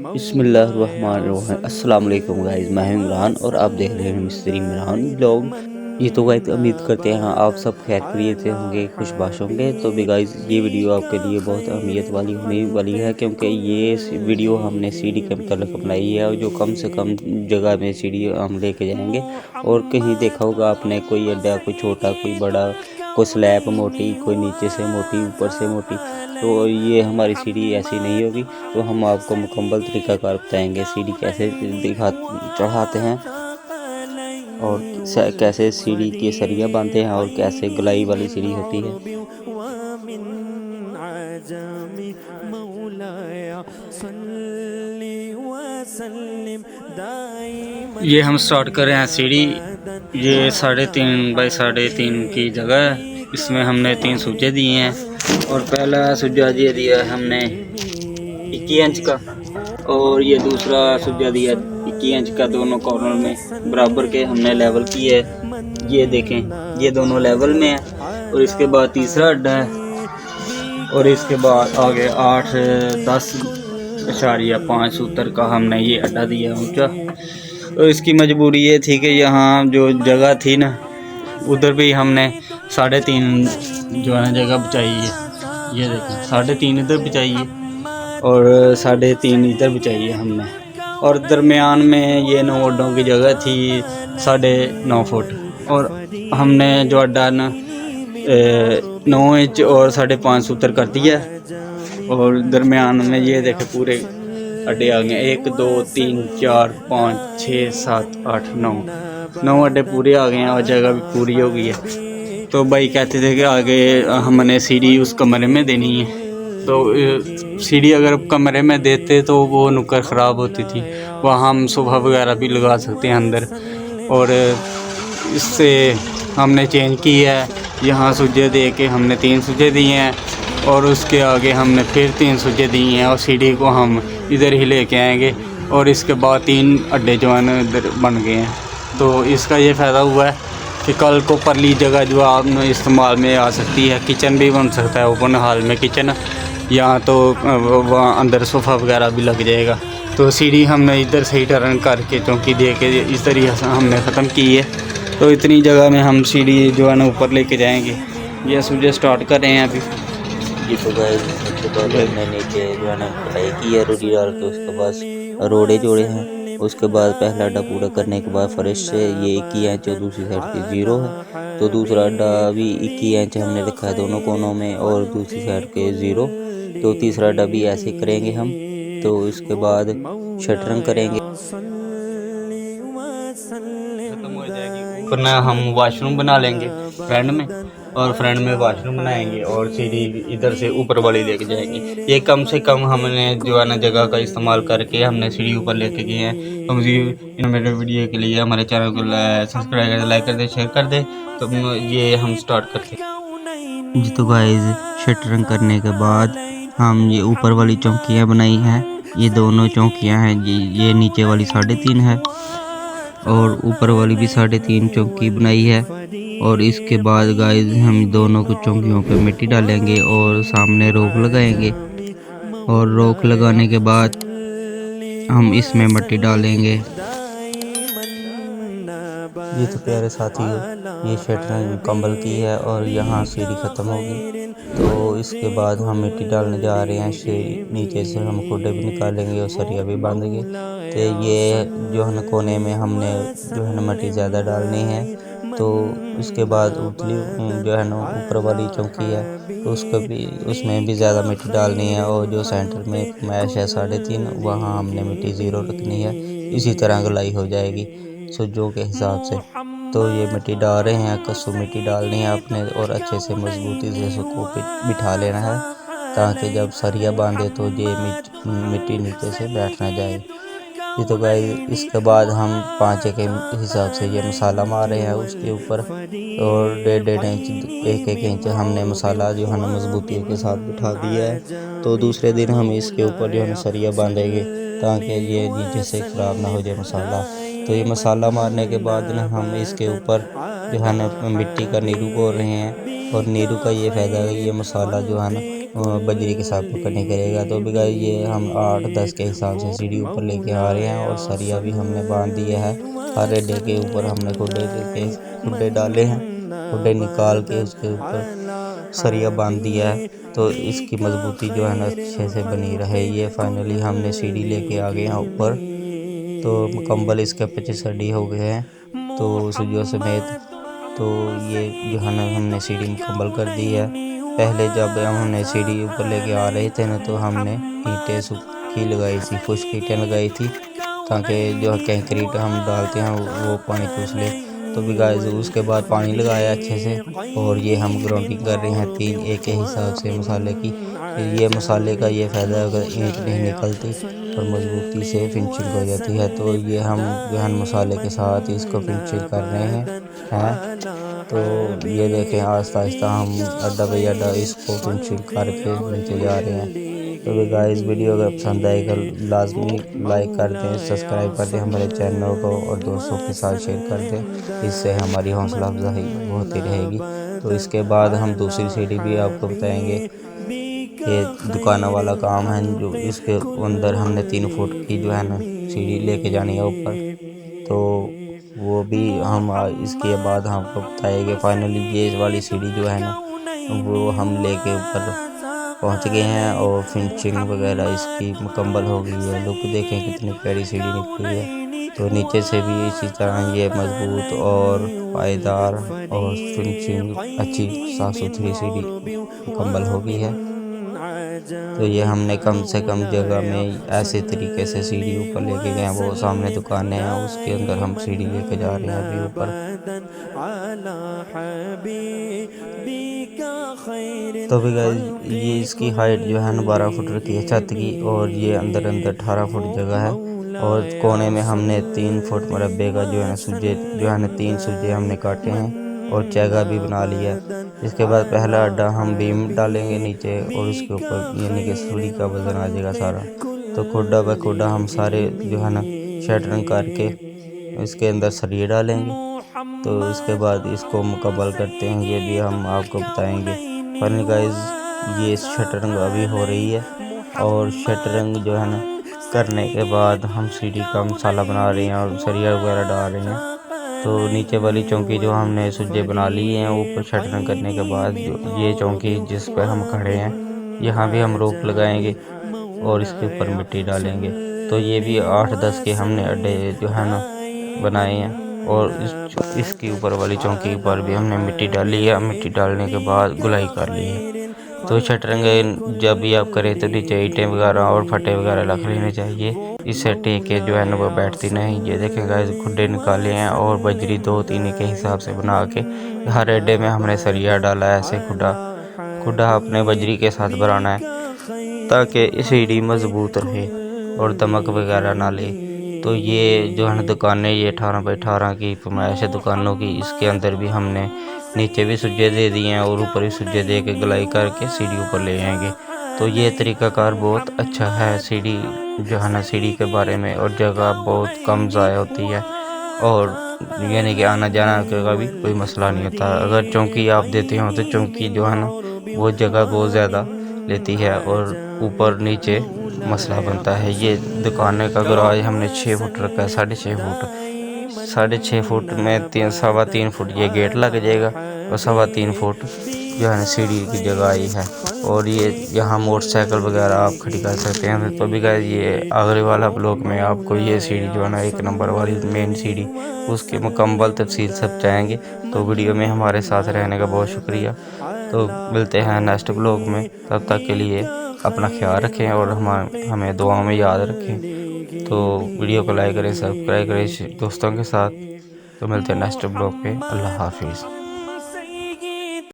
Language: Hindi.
बिस्मिल्लाहिर्रहमानिर्रहीम। अस्सलाम वालेकुम गाइस, मैं हूं इमरान और आप देख रहे हैं मिस्टर इमरान ब्लॉग। ये तो गाइस उम्मीद करते हैं आप सब खैर खैरियत से होंगे, खुशबाश होंगे। तो भी गाइस ये वीडियो आपके लिए बहुत अहमियत वाली होने वाली है, क्योंकि ये वीडियो हमने सीढ़ी के मतलब बनाई है और जो कम से कम जगह में सीढ़ी हम लेके जाएंगे। और कहीं देखा होगा आपने कोई अड्डा, कोई छोटा कोई बड़ा, कोई स्लैब मोटी, कोई नीचे से मोटी ऊपर से मोटी, तो ये हमारी सीढ़ी ऐसी नहीं होगी। तो हम आपको मुकम्मल तरीक़ाकार बताएंगे सीढ़ी कैसे चढ़ाते हैं और कैसे सीढ़ी के सरिया बांधते हैं और कैसे गोलाई वाली सीढ़ी होती है। ये हम स्टार्ट कर रहे हैं सीढ़ी। ये 3.5 बाई 3.5 की जगह है। इसमें हमने 3 सूजे दिए हैं और पहला सूजा दिया है हमने 21 इंच का और ये दूसरा सूजा दिया 21 इंच का। दोनों कॉर्नर में बराबर के हमने लेवल किए है। ये देखें, ये दोनों लेवल में है। और इसके बाद तीसरा अड्डा है और इसके बाद आगे 8-10.5 सूतर का हमने ये अड्डा दिया ऊंचा। तो इसकी मजबूरी ये थी कि यहाँ जो जगह थी ना, उधर भी हमने 3.5 जो है जगह बचाई है। ये देखें, 3.5 इधर बचाई है और 3.5 इधर बचाई है हमने। और दरमियान में ये 9 अड्डों की जगह थी 9.5 फुट। और हमने जो अड्डा ना 9 इंच और 5.5 सूतर कर दिया। और दरमियान में ये देखे पूरे अड्डे आ गए, 1 2 3 4 5 6 7 8 9 अड्डे पूरे आ गए हैं और जगह भी पूरी हो गई है। तो भाई कहते थे कि आगे हमने सीढ़ी उस कमरे में देनी है। तो सीढ़ी अगर कमरे में देते तो वो नुक्कड़ ख़राब होती थी, वहाँ हम सोफ़ा वगैरह भी लगा सकते हैं अंदर। और इससे हमने चेंज की है, यहाँ सूजे दे के हमने 3 सूजे दिए हैं और उसके आगे हमने फिर 3 सूजे दिए हैं और सीढ़ी को हम इधर ही लेके आएंगे। और इसके बाद 3 अड्डे जो है ना इधर बन गए हैं। तो इसका ये फ़ायदा हुआ है कि कल को परली जगह जो आप इस्तेमाल में आ सकती है। किचन भी बन सकता है, ओपन हॉल में किचन, यहाँ तो वहाँ अंदर सोफ़ा वगैरह भी लग जाएगा। तो सीढ़ी हमने इधर से ही टर्न करके चौकी दे के इस तरीके से हमने ख़त्म की है। तो इतनी जगह में हम सीढ़ी जो है ना ऊपर लेके जाएंगे। ये सूजे स्टार्ट कर रहे हैं अभी। ये तो गाइस सबसे पहले हमने नीचे जो है ना कढ़ाई की है रोटी डाल के, उसके बाद रोड़े जोड़े हैं। उसके बाद पहला अड्डा पूरा करने के बाद फर्श से ये 21 इंच और दूसरी साइड की 0 है। तो दूसरा अड्डा भी 21 इंच हमने रखा है दोनों कोनों में और दूसरी साइड के 0। तो तीसरा अड्डा भी ऐसे करेंगे हम। तो इसके बाद शटरिंग करेंगे। खत्म हो जाएगी। ऊपर ना हम वाशरूम बना लेंगे फ्रंट में, और फ्रंट में वाशरूम बनाएंगे और सीढ़ी इधर से ऊपर वाली लेके जाएंगे। ये कम से कम हमने जो है ना जगह का इस्तेमाल करके हमने सीढ़ी ऊपर लेके गए हैं। तो मुझे मेरे वीडियो के लिए हमारे चैनल को सब्सक्राइब कर दे, लाइक कर दे, शेयर कर दे। तो ये हम स्टार्ट करते हैं। जी तो गाइस शटरिंग करने के बाद हम ये ऊपर वाली चौकियाँ बनाई हैं। ये दोनों चौकियाँ हैं, ये नीचे वाली 3.5 है और ऊपर वाली भी 3.5 चौकी बनाई है। और इसके बाद गाइस हम दोनों को चौकियों पे मिट्टी डालेंगे और सामने रोक लगाएंगे। और रोक लगाने के बाद हम इसमें मिट्टी डालेंगे। ये तो प्यारे साथियों, ये शटरिंग मुकम्मल की है और यहाँ सीढ़ी ख़त्म होगी। तो इसके बाद हम मिट्टी डालने जा रहे हैं। नीचे से हम खुडे भी निकालेंगे और सरिया भी बांधेंगे। तो ये जो है ना कोने में हमने जो है ना मिट्टी ज़्यादा डालनी है। तो इसके बाद उतली जो है ना ऊपर वाली चौकी है, तो उसमें भी ज़्यादा मिट्टी डालनी है। और जो सेंटर में मैश है 3.5, वहाँ हमने मिट्टी 0 रखनी है। इसी तरह गोलाई हो जाएगी सूजों के हिसाब से। तो ये मिट्टी डाल रहे हैं, कसूर मिट्टी डालनी है अपने और अच्छे से मजबूती से उसको बिठा लेना है, ताकि जब सरिया बांधे तो ये मिट्टी नीचे से बैठ ना जाए। ये तो गाइस इसके बाद हम 5 के हिसाब से ये मसाला मार रहे हैं उसके ऊपर। और 1.5 इंच 1 इंच हमने मसाला जो है ना मजबूती के साथ बिठा दिया है। तो दूसरे दिन हम इसके ऊपर जो है ना सरिया बांधेंगे, ताकि ये नीचे से ख़राब ना हो जाए मसाला। तो ये मसाला मारने के बाद ना हम इसके ऊपर जो है ना मिट्टी का नीरू बो रहे हैं। और नीरू का ये फ़ायदा है, ये मसाला जो है ना बजरी के साथ पकड़ने करेगा। तो भी गाइस ये हम 8-10 के हिसाब से सीढ़ी ऊपर लेके आ रहे हैं और सरिया भी हमने बांध दिया है। हर अड्डे के ऊपर हमने खुड्डे डाले हैं, खुड्डे निकाल के उसके ऊपर सरिया बांध दिया है। तो इसकी मजबूती जो है ना अच्छे से बनी रहे। ये फाइनली हमने सीढ़ी लेके आ गए हैं ऊपर। तो मुकम्मल इसके पीछे रेडी हो गए हैं तो सुइयों समेत। तो ये जो है ना हमने सीढ़ी मुकम्मल कर दी है। पहले जब हमने सीढ़ी ऊपर लेके आ रहे थे ना तो हमने ईंटें सूखी लगाई थी, खुश्क ईंटें लगाई थी ताकि जो कंक्रीट हम डालते हैं वो पानी चूस ले। तो भी गाइस उसके बाद पानी लगाया अच्छे से और ये हम ग्राउंडिंग कर रहे हैं 3 एक के हिसाब से मसाले की। ये मसाले का ये फ़ायदा है, अगर ईंट नहीं निकलती और मजबूती से फिनिशिंग हो जाती है। तो ये हम गहन मसाले के साथ इसको फिनिशिंग कर रहे हैं। तो ये देखें आहिस्ता आहिस्ता हम अड्डा बाई अड्डा इसको फिनिशिंग करके नीचे जा रहे हैं। तो भी गाइस वीडियो अगर पसंद आएगा लाजमी लाइक कर दें, सब्सक्राइब कर दें हमारे चैनल को और दोस्तों के साथ शेयर कर दें, इससे हमारी हौसला अफजाई होती रहेगी। तो इसके बाद हम दूसरी सीढ़ी भी आपको बताएंगे। ये दुकानों वाला काम है जो इसके अंदर हमने 3 फुट की जो है ना सीढ़ी लेके जानी है ऊपर। तो वो भी हम इसके बाद हमको बताएंगे। फाइनली ये वाली सीढ़ी जो है ना वो हम लेके ऊपर पहुंच गए हैं और फिनिशिंग वगैरह इसकी मुकम्मल हो गई है। लुक देखें कितनी प्यारी सीढ़ी निकली है। तो नीचे से भी इसी तरह ये मजबूत और पायदार और फिनिशिंग अच्छी साफ़ सुथरी सीढ़ी मुकम्मल हो गई है। तो ये हमने कम से कम जगह में ऐसे तरीके से सीढ़ी ऊपर लेके गए हैं। वो सामने दुकानें हैं उसके अंदर हम सीढ़ी लेके जा रहे हैं अभी ऊपर। तो भी गाइस ये इसकी हाइट जो है ना 12 फुट रखी है छत की और ये अंदर 18 फुट जगह है। और कोने में हमने 3 फुट मरबे का जो है ना सुजे जो है ना 3 सुजे हमने काटे हैं और जगह भी बना लिया है। इसके बाद पहला अड्डा हम बीम डालेंगे नीचे और उसके ऊपर यानी कि सीढ़ी का वजन आ जाएगा सारा। तो खुड्डा ब खुड्डा हम सारे जो है ना शटरिंग करके इसके अंदर सरिये डालेंगे। तो इसके बाद इसको मुकम्मल करते हैं, ये भी हम आपको बताएंगे। फाइनली गाइस ये शटरिंग अभी हो रही है और शटरिंग जो है ना करने के बाद हम सीढ़ी का मसाला बना रहे हैं और सरिया वगैरह डाल रहे हैं। तो नीचे वाली चौकी जो हमने सुजे बना ली हैं ऊपर शटरिंग करने के बाद जो ये चौकी जिस पर हम खड़े हैं यहाँ भी हम रोक लगाएंगे और इसके ऊपर मिट्टी डालेंगे। तो ये भी 8-10 के हमने अड्डे जो है ना बनाए हैं और इसके ऊपर वाली चौकी पर भी हमने मिट्टी डाली है। मिट्टी डालने के बाद गुलाई कर ली है। तो शटरिंग जब भी आप करें तो नीचे ईंटें वगैरह और फटे वगैरह रख लेने चाहिए, इससे टेके जो है ना वो बैठती नहीं। ये देखें गाइस खुड्डे निकाले हैं और बजरी 2-3 के हिसाब से बना के हर अड्डे में हमने सरिया डाला है। ऐसे खुड्डा अपने बजरी के साथ बनाना है ताकि सीढ़ी मजबूत रहे और दमक वगैरह ना ले। तो ये जो है ना दुकानें ये 18 बाई 18 की फरमाइश है दुकानों की, इसके अंदर भी हमने नीचे भी सुजे दे दिए हैं और ऊपर भी सुजे दे के गलाई करके सीढ़ी ऊपर ले आएंगे। तो ये तरीक़ाकार बहुत अच्छा है सीढ़ी जो है ना सीढ़ी के बारे में। और जगह बहुत कम ज़ाया होती है और यानी कि आना जाना का भी कोई मसला नहीं होता। अगर चौकी आप देते हो तो चौकी जो है ना वो जगह बहुत ज़्यादा लेती है और ऊपर नीचे मसला बनता है। ये दुकान का गराज हमने 6 फुट रखा है, 6.5 फुट में 3.25 फुट ये गेट लग जाएगा और 3.25 फुट जो है ना सीढ़ी की जगह आई है। और ये यहाँ मोटरसाइकिल वगैरह आप खड़ी कर सकते हैं। तो भी गाइस ये आगरे वाला ब्लॉक में आपको ये सीढ़ी जो है ना 1 नंबर वाली मेन सीढ़ी उसकी मुकम्मल तफसील सब चाहेंगे। तो वीडियो में हमारे साथ रहने का बहुत शुक्रिया। तो मिलते हैं नेक्स्ट ब्लॉग में, तब तक के लिए अपना ख्याल रखें और हमें दुआओं में याद रखें। तो वीडियो को लाइक करें, सब्सक्राइब करें दोस्तों के साथ। तो मिलते हैं नेक्स्ट ब्लॉग पे। अल्लाह हाफिज़।